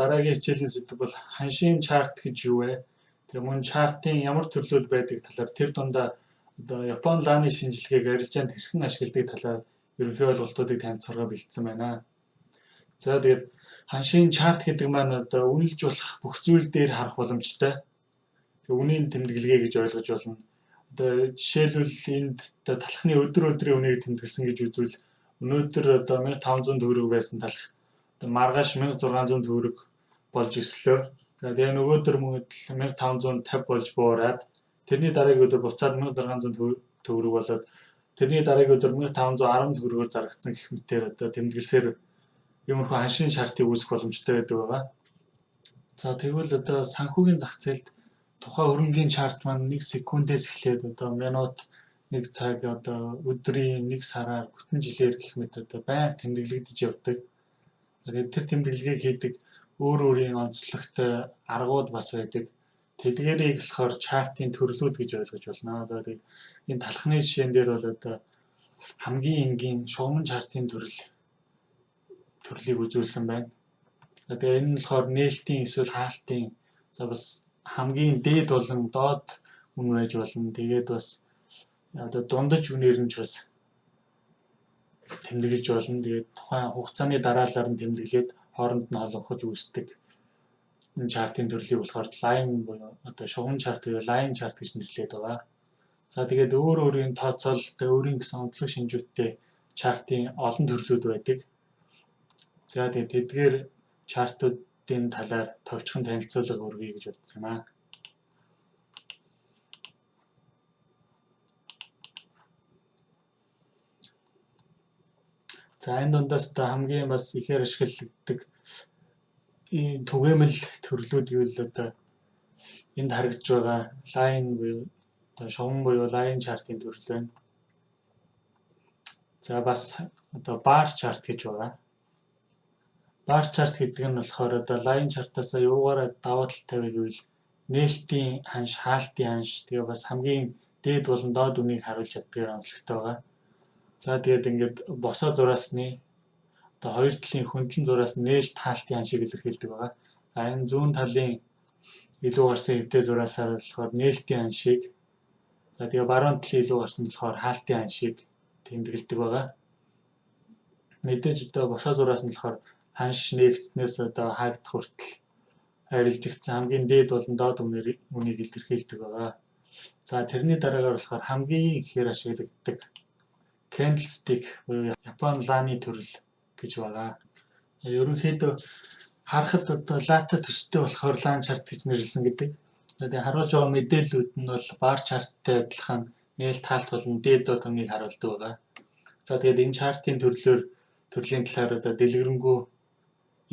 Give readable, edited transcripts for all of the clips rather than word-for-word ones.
Дараагийн хичээлийн сэдэв бол ханшийн чарт гэж юу вэ? Тэгээ мөн чартын ямар төрлүүд байдаг талаар тэр дундаа одоо Японы лааны шинжилгээг арилжаанд хэрхэн ашигладаг талаар ерөнхий ойлголтуудыг танилцуулга бэлдсэн байна. За тэгээд ханшийн чарт гэдэг маань одоо үнэлж болох бүх зүйл дээр харах боломжтой. Тэгээ үнийн тэмдэглэгээ гэж ойлгож болно. Одоо жишээлбэл энд талхны өдөр өдрийн үнийг тэмдэглэсэн гэж үзвэл өнөөдөр одоо 1500 төгрөг байсан талх маргааш 1600 төгрөг болж өслөө. Тэгээд нөгөөдөр мөн 1550 болж буураад тэрний дараагийн өдөр буцаад 1600 төгрөг болоод тэрний дараагийн өдөр 1510 төгрөгөөр зарагдсан гэх мэтээр одоо тэмдэглэсээр иймэрхүү ханшийн шаардыг үүсэх боломжтой байдаг байгаа. За тэгвэл одоо санхүүгийн зах зээлд тухайн хөрөнгийн чарт маань 1 секундээс эхлээд одоо минут, 1 цаг, одоо өдрийн, 1 сараар, бүтэн жилээр гэх мэт одоо байнга тэмдэглэгдэж явдаг. Тэгээд тэр тэмдэглэгийг хийдэг өөр өөрийн онцлогтой аргууд бас байдаг. Тэдгээрийг болохоор чартын төрлүүд гэж ойлгож болно. Одоо энэ талхны жишээн дээр бол одоо хамгийн энгийн шугамн чартын төрлийг үзүүлсэн байна. Тэгээ энэ нь болохоор нээлтийн эсвэл хаалтын за бас хамгийн дээд болон доод үн байж болно. Тэгээд бас одоо дундаж үнээр нь ч бас тэмдэглэж болно. Тэгээд тухайн хугацааны дараалал нь тэмдэглээд хооронд нь холбоход үүсдэг энэ чартын төрлийг болохоор лайн буюу одоо шугам чарт буюу лайн чарт гэж нэрлэдэг байгаа. За тэгээд өөр өөрийн тооцоололтой өөрийн гэсэн онцлог шинжүүдтэй чартын олон төрлүүд байдаг. За тэгээд тэдгээр чартуудын талаар товчхон танилцуулга өргөе гэж бодсон юм аа. За энэ дундаас одоо хамгийн бас ихээр ашиглагддаг түгээмэл төрлүүд гэвэл одоо энд харагдж байгаа лайн буюу одоо шугам буюу лайн чартын төрөл байна. За бас одоо бар чарт гэж байгаа. Бар чарт гэдэг нь болохоор одоо лайн чартаас юугаараа даваа тал тавих гэвэл нээлтийн ханш, хаалтын ханш тэгээ бас хамгийн дээд болон доод үнийг харуулж чаддгаар онцлогтой байгаа. За тэгээд ингээд босоо зураасны одоо хоёр талын хөндлөн зураас нээлт хаалтын ханшийг илэрхийлдэг байгаа. За энэ зүүн талын илүү гарсан эвдээ зураасаар болохоор нээлтийн ханшийг, за тэгээ баруун талын илүү гарсан болохоор хаалтын ханшийг тэмдэглэдэг байгаа. Мэдээж одоо босоо зураас нь болохоор ханш нээгдснээс одоо хаагдах хүртэл арилжигдсан хамгийн дээд болон доод үнийг илэрхийлдэг байгаа. За тэрний дараагаар болохоор хамгийн ихээр ашиглагддаг candlestick буюу Японы лааны төрөл гэж байгаа. Ерөнхийдөө харахад одоо лата төстэй болохоор лайн чарт гэж нэрлсэн гэдэг. Тэгээд харуулж байгаа мэдээллүүд нь бол бар чарттай адилхан нээлт хаалт болон дээд доод үнийг харуулдаг байгаа. За тэгээд энэ чартын төрлийн талаар одоо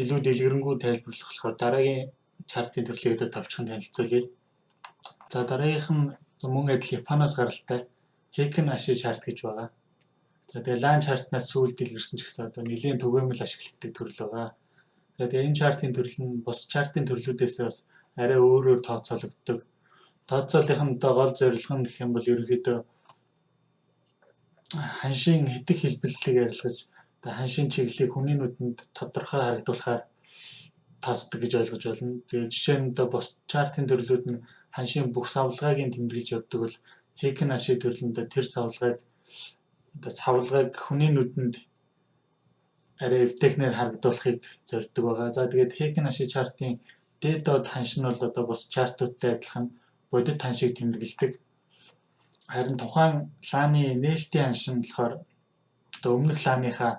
илүү дэлгэрэнгүй тайлбарлах болохоор дараагийн чартын төрлийг одоо товчхон танилцуулъя. За дараагийнх нь мөн адил Японоос гаралтай Heikin Ashi чарт гэж байгаа. За тэгээ лайн чартнаас сүүлд дэлгэрсэн ч гэсэн одоо нэлийн түгээмэл ашигладаг төрөл байгаа. Тэгээд энэ чартын төрөл нь бус чартын төрлүүдээс бас арай өөрөөр тооцоологддог. Тооцооллын одоо гол зорилго нь гэх юм бол ерөнхийдөө ханшийн хэтэх хэлбэлцлийг арилгаж одоо ханшийн чиглэлийг хүний нүдэнд тодорхой харагдуулахаар тооцдог гэж ойлгож байна. Тэгээд жишээ нь одоо бус чартын төрлүүд нь ханшийн бүх савлгааг тэмдэглэж явдаг бол Heikin Ashi төрлөнд тэр савлгааг хүний нүдэнд арай эвтэхнээр харагдуулахыг зорддог байгаа. За тэгээд Heikin Ashi чартын дээд доод ханш нь бол одоо бус чартуудтай адилхан бодит ханшийг тэмдэглэдэг. Харин тухайн лааны нээлтийн ханш нь болохоор одоо өмнөх лааныхаа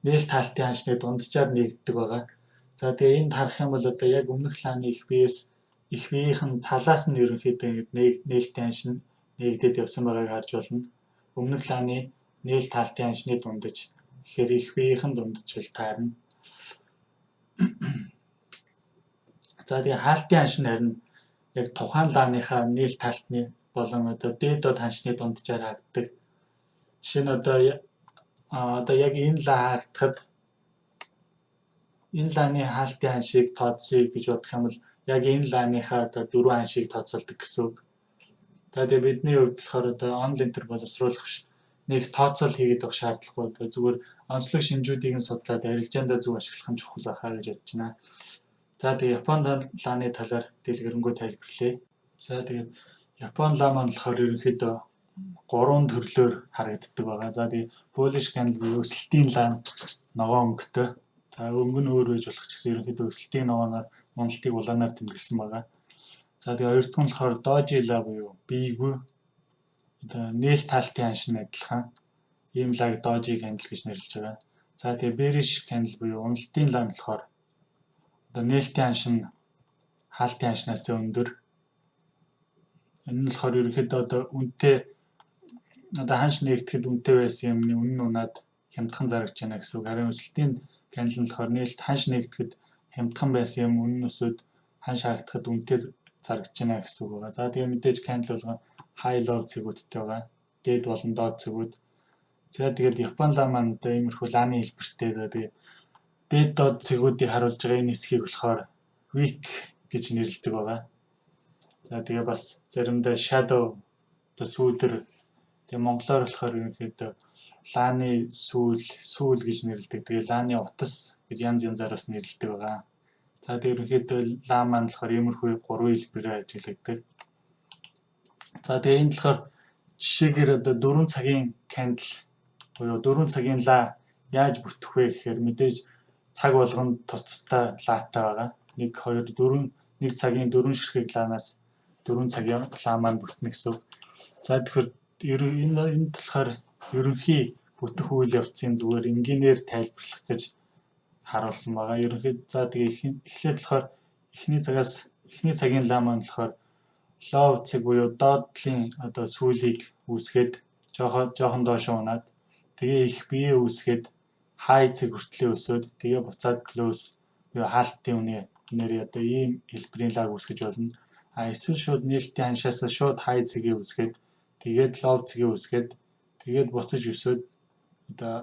нээлт хаалтын ханшны дунджаар нэгддэг байгаа. За тэгээ энд харах юм бол одоо яг өмнөх лааны их биеийнхэн талаас нь ерөнхийдөө нээлтийн ханш нь нэгдээд явсан байгааг харж болно. Өмнөх лааны нээлт хаалтын ханшны дундаж гэхээр их биеийнхэн дундаж таарна. За тэгээ хаалтын ханш нь харин яг тухайн лааныхаа нээлт хаалтны болон одоо дээд доод ханшны дунджаар хаагддаг. Жишээ нь одоо яг энэ лаа хаагдахад энэ лааны хаалтын ханшийг тооцъё гэж бодох юм бол яг энэ лааныхаа одоо 4 ханшийг тооцоолдог гэсэн үг. За тэгээ бидний хувьд болохоор одоо онл энтер боловсруулах биш. нэг тооцоол хийгээд авах шаардлагагүй. Зүгээр онцлог шинжүүдийг нь судлаад арилжаандаа зөв ашиглах нь чухал байхаа гэж бодож байна. За тэгээ Япон лааны талаар дэлгэрэнгүй тайлбарлая. За тэгээ Япон лаа маань болохоор ерөнхийдөө 3 төрлөөр харагддаг байгаа. За тэгээ Polish candle буюу өсөлтийн лаан ногоон өнгөтэй. За өнгө нь өөр байж болох ч гэсэн ерөнхийдөө өсөлтийн ногооноор уналтыг улаанаар тэмдэглэсэн байгаа. За тэгээ хоёр дахь нь болохоор Doji la буюу бийгүй нээлт таалтын аншин адилхан ийм лаг Doji candle гэж нэрлэж байгаа. За тэгээ Bearish candle буюу уналтын лаан болохоор нээлтийн аншин хаалтын аншнаас өндөр. Энэ нь болохоор ерөнхийдөө үнэтэй ханш нэгтгэхэд үнэтэй байсан юмны үнэн унаад хямдхан зарагдж байна гэсэн үг. Харин өсөлтийн candle нь болохоор нээлт ханш нэгтгэхэд хямдхан байсан юм үнэн өсөд ханш харагдахад үнэтэй зарагдж байна гэсэн үг байгаа. За тэгээ мэдээж candle болгон high low цэгүүдтэй байгаа. Дээд болон доод цэгүүд. За тэгээд Япон лаа маань одоо иймэрхүү лааны хэлбэртэй. За тэгээ дээд доод цэгүүдийг харуулж байгаа энэ хэсгийг болохоор weak гэж нэрлэдэг байгаа. За тэгээ бас заримдаа shadow одоо сүүдэр тэгээ монголоор болохоор ерөнхийдөө лааны сүүл гэж нэрлэдэг. Тэгээ лааны утас гэж янз янзаар бас нэрлэдэг байгаа. За тэгээ ерөнхийдөө лаа маань болохоор иймэрхүү 3 хэлбэрээр ажиглагдаг. За тэгээ энэ болохоор жишээгээр одоо 4 цагийн candle буюу 4 цагийн лаа яаж бүтэх вэ гэхээр мэдээж цаг болгонд тус тустай лаатай байгаа. 1 2 4 1 цагийн 4 ширхэг лаанаас 4 цагийн лаа маань бүтнэ гэсэн үг. За тэгэхээр энэ болохоор ерөнхий бүтэх үйл явцын зүгээр энгийнээр тайлбарлах гэж харуулсан байгаа. Ерөнхийд за тэгээ эхлээд болохоор эхний цагийн лаа маань болохоор low цэг буюу доотлын одоо сүүлийг үүсгээд жоохон доошоо унаад тэгээ их бие үүсгээд high цэг хүртлээ өсөөд тэгээ буцаад close буюу хаалтын үнээр одоо ийм хэлбэрийн лаг үүсгэж болно. Эсвэл шууд нээлтийн ханшаас шууд high цэгийг үүсгээд тэгээд low цэгийг үүсгээд тэгээд буцаж өсөөд одоо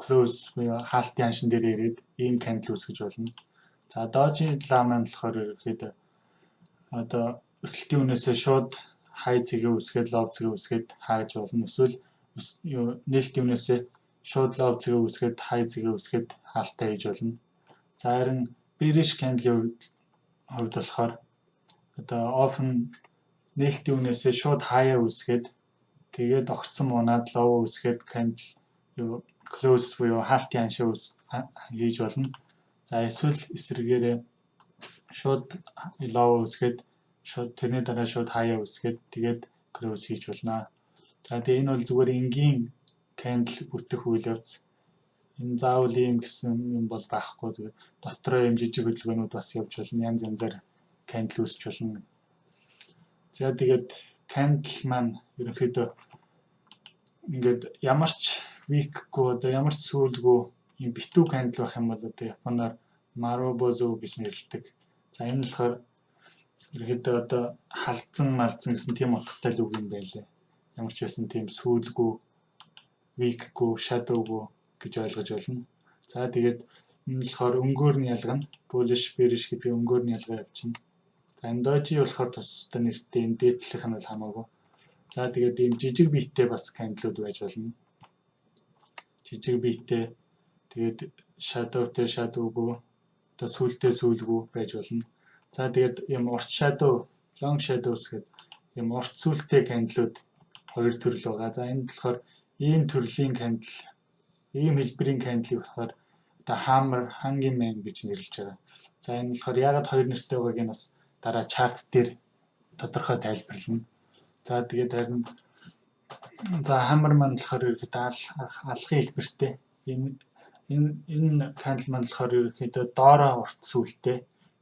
close буюу хаалтын ханшин дээр ирээд ийм candle үүсгэж болно. За Doji la маань болохоор ерөөхдөө одоо өсөлтийн үнээсээ шууд high цэгийг үүсгээд low цэгийг үүсгээд хааж болно. Эсвэл нээлтийн үнээсээ шууд low цэгийг үүсгээд high цэгийг үүсгээд хаалтаа хийж болно. За харин bearish candle-ийн хувьд болохоор одоо often нээлтийн үнээсээ шууд high үүсгээд тэгээд огцон унаад low үүсгээд candle close буюу хаалтын ханшаа хийж болно. За эсвэл эсрэгээрээ шууд low үүсгээд тэрний дараа шууд high үүсгээд тэгээд close хийж болно. За тэгээ энэ бол зүгээр энгийн candle бүтэх үйл явц. Энэ заавал ийм гэсэн юм бол байхгүй. Тэгээд дотроо юм жижиг хөдөлгөөнүүд бас явж болно. Янз янзаар candle үүсч болно. За тэгээд candle маань ерөнхийдөө ингээд ямар ч weak-гүй одоо ямар ч сүүлгүй юм битүү candle байх юм бол одоо японоор marubozu гэж нэрлэдэг. За энэ болохоор ерөнхийдөө одоо халдсан гэсэн тийм утгатай л үг юм байлээ. Ямар ч байсан тийм сүүлгүй, weak-гүй, shadow-гүй гэж ойлгож болно. За тэгээд энэ болохоор өнгөөр нь ялгана. Bullish, bearish гэдэг өнгөөр нь ялгаа явчихна. За энэ Doji болохоор тустай нэртэй энэ дээдлийнх нь бол хамаагүй. За тэгээд ийм жижиг биеттэй бас candle-ууд байж болно. Жижиг биеттэй тэгээд shadowтэй shadowгүй одоо сүүлтэй сүүлгүй байж болно. За тэгээд юм урт shadow, long shadows гэдэг юм урт сүүлтэй candle-ууд хоёр төрөл байгаа. За энэ болохоор ийм төрлийн candle, ийм хэлбэрийн candle болохоор одоо hammer, hanging man гэж нэрлэж байгаа. За энэ болохоор яагаад хоёр нэртэй байгааг нь бас дараа chart дээр тодорхой тайлбарлана. За тэгээд харин за hammer маань болохоор ерөөхдөө алхахын хэлбэртэй. Энэ candle маань болохоор ерөөхдөө доороо урт сүүлтэй,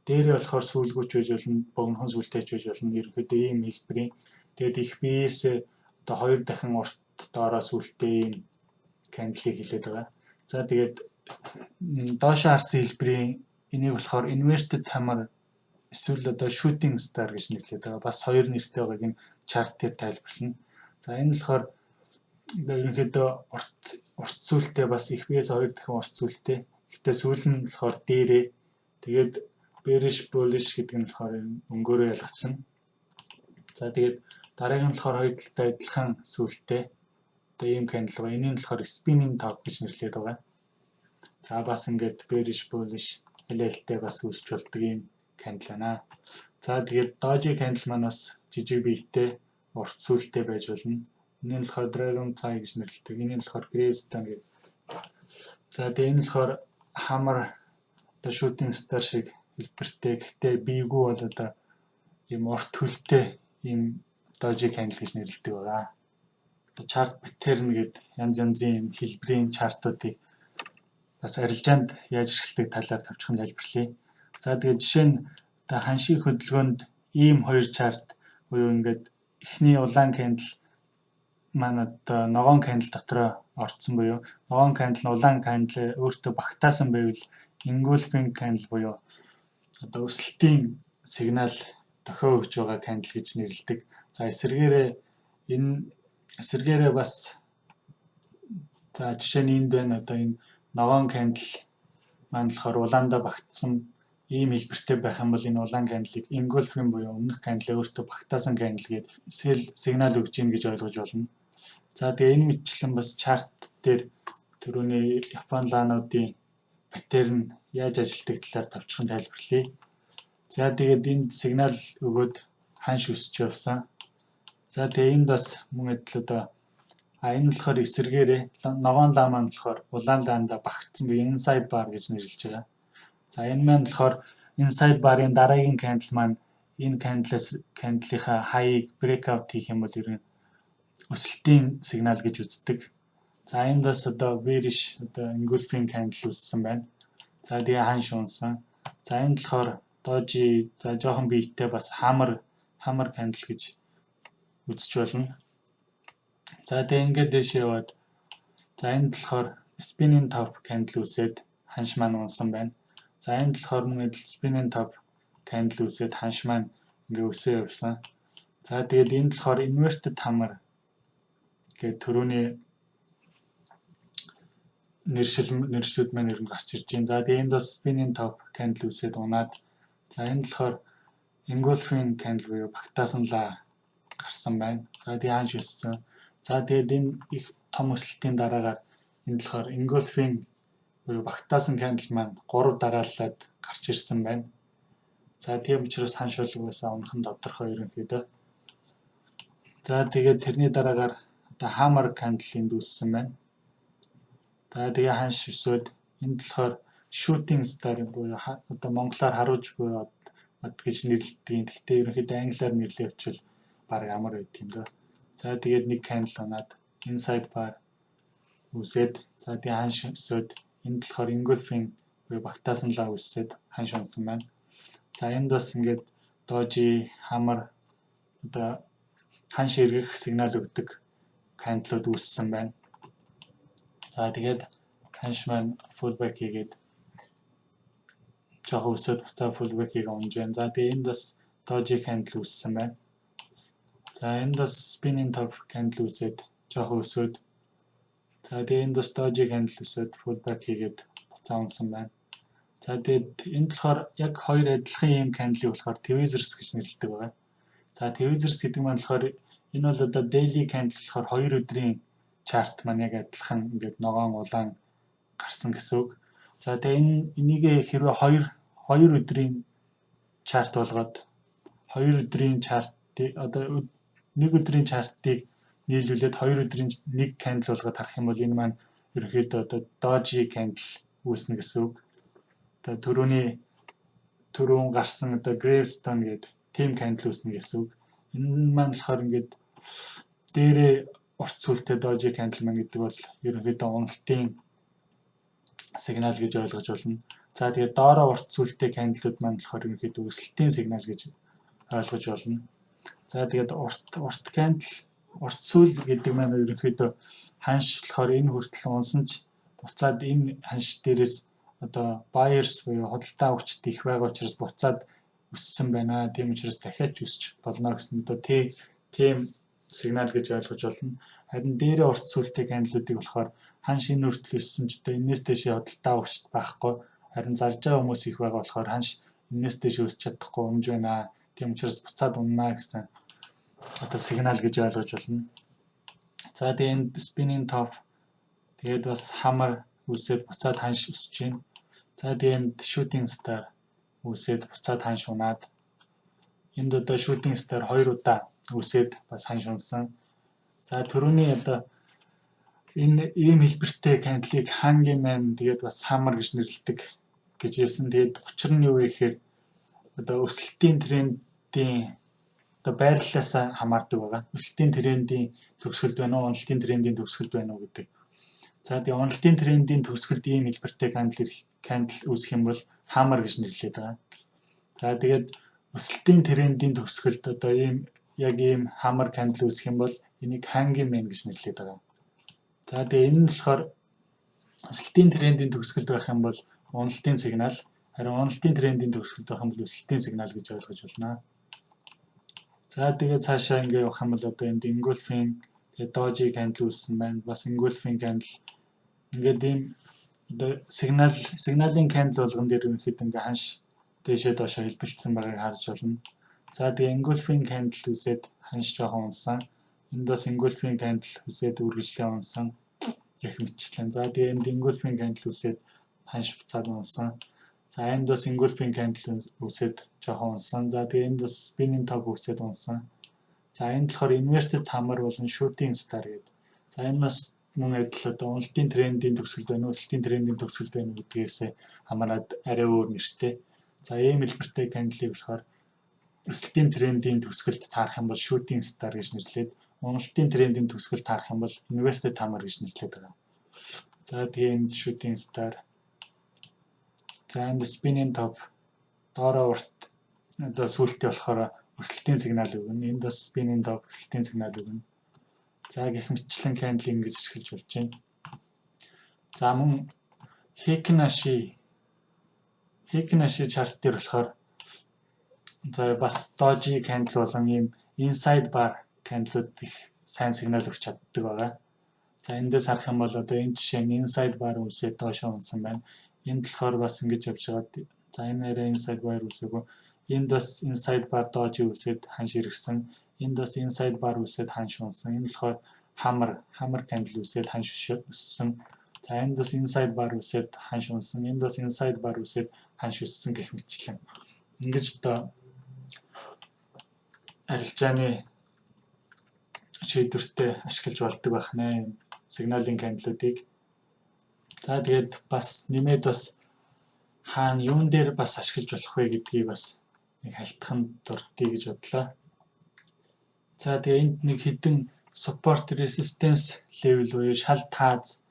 дээрээ болохоор сүүлгүүч байж болно, богинохон сүүлтэй байж болно. Ерөөхдөө ийм хэлбэрийн. Тэгээд их биеэсээ одоо хоёр дахин урт доороо сүүлтэй ийм candle-ийг хэлээд байгаа. За тэгээд доошоо харсан хэлбэрийн энийг болохоор inverted hammer эсвэл одоо shooting star гэж нэрлэдэг байгаа. Бас хоёр нэртэй байгааг нь chart дээр тайлбарлана. За энэ болохоор ерөнхийдөө урт сүүлтэй бас их биеэс хоёр дахин урт сүүлтэй. Гэхдээ сүүл нь болохоор дээрээ. Тэгээд bearish, bullish гэдэг нь болохоор өнгөөрөө ялгцсан. За тэгээд дараагийн нь болохоор хоёр талтай адилхан сүүлтэй. одоо ийм candle байгаа. Энийг болохоор spinning top гэж нэрлэдэг байгаа. За бас ингээд bearish bullish хэлэлтэй бас үүсч болдог ийм candle байна. За тэгээд doji candle маань бас жижиг биетэй урт сүлтэй байж болно. Энэ нь болохоор dragonfly гэж нэрлэдэг. Энэ нь болохоор gravestone гэдэг. За тэгээд энэ нь болохоор hammer одоо shooting star шиг хэлбэртэй. Гэхдээ биегүү бол одоо ийм урт хөлтэй ийм doji candle гэж нэрлэдэг байгаа. Chart pattern гэдэг янз янзын ийм хэлбэрийн чартуудыг бас арилжаанд яаж ашигладаг талаар товчхон тайлбарлая. За тэгээд жишээ нь одоо ханшийн хөдөлгөөнд ийм хоёр чарт буюу ингээд эхний улаан candle маань одоо ногоон candle дотроо орцсон буюу ногоон candle нь улаан candle өөртөө багтаасан байвал engulfing candle буюу одоо өсөлтийн сигнал дохио өгж байгаа candle гэж нэрлэдэг. За эсвэргээрээ бас за жишээ нь энд байна одоо энэ ногоон candle маань болохоор улаандаа багтсан ийм хэлбэртэй байх юм бол энэ улаан candle-ыг engulfing буюу өмнөх candle өөртөө багтаасан candle гээд сигнал өгч ийн гэж ойлгож болно. За тэгээ энэ мэтчлэн бас chart дээр түрүүний Япон лаануудын паттерн яаж ажилладаг талаар товчхон тайлбарлая. За тэгээд энд сигнал өгөөд ханш өсч явсан. За тэгээ энд бас мөн адил одоо энэ болохоор эсэргээрээ ногоон лаа маань болохоор улаан лаанда багтсан буюу inside bar гэж нэрлэж байгаа. За энэ маань болохоор inside bar-ын дараагийн candle маань энэ candle-ийнхаа high-ыг breakout хийх юм бол ерөн өсөлтийн сигнал гэж үздэг. За энд бас одоо bearish одоо engulfing candle үүссэн байна. За тэгээ ханш унсан. За энд болохоор doji за жоохон биетэй бас hammer candle гэж үзэж болно. За тэгээ ингээд дэш яваад за энд болохоор spinning top candle үүсээд ханш маань унсан байна. За энд болохоор мөн адил spinning top candle үүсээд ханш маань ингээ өсөө явсан. За тэгээд энд болохоор inverted hammer гэдэг түрүүний нэршлүүд маань ер нь гарч ирж байна. За тэгээд энд бас spinning top candle үүсээд унаад за энд болохоор engulfing candle буюу багтаасан лаа гарсан байна. За тэгээд ханш өссөн. За тэгээд энэ их том өсөлтийн дараагаар энд болохоор engulfing буюу багтаасан candle маань 3 дарааллаад гарч ирсэн байна. За тийм учраас ханш болгоосаа унах нь тодорхой ерөнхийдөө. За тэгээд тэрний дараагаар одоо hammer candle энд үүссэн байна. За тэгээ ханш өсөөд энд болохоор shooting star буюу одоо монголоор харуулж буюу гэж нэрлэдэг. Гэхдээ ерөнхийдөө англиар нэрлэвчвэл баг амар байт юм даа. За тэгээд нэг candle унаад inside bar үүсээд за тэгээ ханш өсөөд энд болохоор engulfing буюу багтаасан лаа үүсээд ханш унсан байна. За энд бас ингээд doji hammer одоо ханш эргэх сигнал өгдөг candle-ууд үүссэн байна. За тэгээд ханш маань fullback хийгээд жоохон өсөөд буцаа fullback хийгээ унж байна. За тэгээд энд бас doji candle үүссэн байна. За энд бас spinning top candle үүсээд жоохон өсөөд за тэгээд энд бас doji candle өсөөд fullback хийгээд буцаа унсан байна. За тэгээд энд болохоор яг хоёр адилхан ийм candle-ийг болохоор tweezers гэж нэрлэдэг байгаа. За tweezers гэдэг маань болохоор энэ бол одоо daily candle болохоор 2 өдрийн chart маань яг адилхан ингээд ногоон улаан гарсан гэсэн үг. За тэгээд энийг хэрвээ 2 өдрийн chart болгоод 2 өдрийн chart-ыг одоо 1 өдрийн chart-ыг нийлүүлээд 2 өдрийн нэг candle болгоод харах юм бол энэ маань ерөнхийдөө одоо doji candle үүснэ гэсэн үг. Одоо түрүүн гарсан одоо gravestone гэдэг team candle үүснэ гэсэн үг. Энэ маань болохоор ингээд дээрээ урт сүлтэй doji candle маань гэдэг бол ерөнхийдөө уналтын сигнал гэж ойлгож болно. За тэгээд доороо урт сүлтэй candle-ууд маань болохоор ерөнхийдөө өсөлтийн сигнал гэж ойлгож болно. За тэгээд урт candle урт сүл гэдэг маань ерөнхийдөө ханш болохоор энэ хүртэл унсан ч буцаад энэ ханш дээрээс одоо buyers буюу худалдаа авагчд их байгаа учраас буцаад өссөн байна. Тийм учраас дахиад өсч болно гэсэн одоо тийм сигнал гэж ойлгож болно. Харин дээрээ урт сүлтэй candle-уудыг болохоор ханш энэ хүртэл өссөн ч одоо энэс дэше худалдаа авагчд байхгүй. Харин зарж байгаа хүмүүс их байгаа болохоор ханш энэс дэше өсч чадахгүй өмж байна. Тийм учраас буцаад унана гэсэн одоо сигнал гэж ойлгож болно. За тэгээд энэ spinning top тэгээд бас hammer үсээд буцаад ханш үсэж байна. За тэгээд энд shooting star үсээд буцаад ханш унаад энд одоо shooting star 2 удаа үсээд бас ханш унсан. За түрүүний одоо энэ ийм хэлбэртэй candle-ыг hangman тэгээд бас hammer гэж нэрлэдэг гэж хэлсэн. Тэгээд учир нь юу вэ гэхээр одоо өсөлтийн трендийн одоо байрлалаас хамаардаг байгаа. Өсөлтийн трендийн төгсгөлд байна уу, уналтын трендийн төгсгөлд байна уу гэдэг. За тэгээ уналтын трендийн төгсгөлд ийм хэлбэртэй candle үүсэх юм бол hammer гэж нэрлэдэг байгаа. За тэгээд өсөлтийн трендийн төгсгөлд одоо ийм hammer candle үүсэх юм бол энийг hangman гэж нэрлэдэг байгаа. За тэгээ энэ нь болохоор өсөлтийн трендийн төгсгөлд байх юм бол уналтын сигнал, харин уналтын трендийн төгсгөлд байх юм бол өсөлтийн сигнал гэж ойлгож байна. За тэгээд цаашаа ингээ явах юм бол одоо энд engulfing тэгээд doji candle үүссэн байна. Бас engulfing candle ингээд ийм одоо сигналын candle болгон дээр ерөнхийдөө ингээ ханш дээшээ доошоо хэлбэлцсэн байгааг харж болно. За тэгээд engulfing candle үсээд ханш жоохон унсан. Энд бас engulfing candle үсээд үргэлжлээ унсан гэх мэтчлэн. За тэгээд энд engulfing candle үсээд ханш буцаад унсан. За энд бас engulfing candle үсээд жоохон унсан. За тэгээд энд бас spinning top үсээд унсан. За энэ болохоор inverted hammer болон shooting star гэдэг. За энэ бас мөн адил одоо уналтын трендийн төгсгөл байна уу, өсөлтийн трендийн төгсгөл байна уу гэдгээс хамаарат арай өөр нэртэй. За ийм хэлбэртэй candle-ийг болохоор өсөлтийн трендийн төгсгөлд таарах юм бол shooting star гэж нэрлээд, уналтын трендийн төгсгөлд таарах юм бол inverted hammer гэж нэрлэдэг байгаа. За тэгээд энд shooting star. За энд spinning top доороо урт одоо сүултээ болохоор өсөлтийн сигнал өгнө. Энд бас spinning top өсөлтийн сигнал өгнө. За гэх мэтчлэн candle ингэж ашиглаж болж байна. За мөн Heikin-Ashi chart дээр болохоор за бас doji candle болон ийм inside bar candle-ууд их сайн сигнал өгч чаддаг байгаа. За эндээс харах юм бол одоо энэ жишээ нь inside bar үсээд доошоо унсан байна. Энд болохоор бас ингэж явж байгаа. За энэ арай inside bar үсээгөө. Энд бас inside bar doji үсээд ханш иргсэн. Энд бас inside bar үсээд ханш унсан. Энэ болохоор hammer candle үсээд ханш өссөн. За энд бас inside bar үсээд ханш унсан. Энд бас inside bar үсээд ханш өссөн гэх мэтчлэн. Ингэж одоо арилжааны шийдвэртэй ашиглаж болдог байх нэ сигналын candle-уудыг. За тэгээд бас нэмээд бас хаана юун дээр бас ашиглаж болох вэ гэдгийг бас нэг халтханд дурдъя гэж бодлоо. За тэгээд энд нэг хэдэн support resistance level буюу шал тааз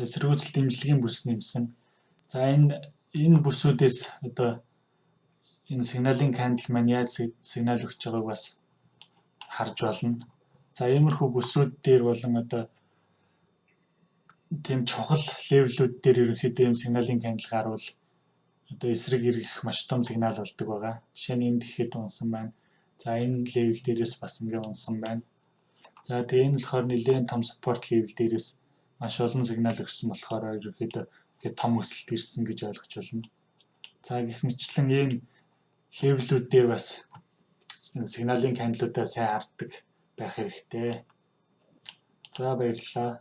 эсэргүүцэл дэмжлэгийн бүс нэмсэн. За энэ бүсүүдээс одоо энэ сигналын candle маань яаж сигнал өгч байгааг бас харж болно. За иймэрхүү бүсүүд дээр болон одоо тийм чухал левелүүд дээр ерөнхийдөө ийм сигналын candle гарвал одоо эсрэг эргэх маш том сигнал болдог байгаа. Жишээ нь энд ихэд унсан байна. За энэ левел дээрээс бас ингээ унсан байна. За тэгээ энэ болохоор нэлээд том support level дээрээс маш олон сигнал өгсөн болохоор ерөнхийдөө ингээ том өсөлт ирсэн гэж ойлгож байна. За гэх мэтчлэн ийм левелүүд дээр бас сигналын candle-уудаа сайн харддаг байх хэрэгтэй. За баярлалаа.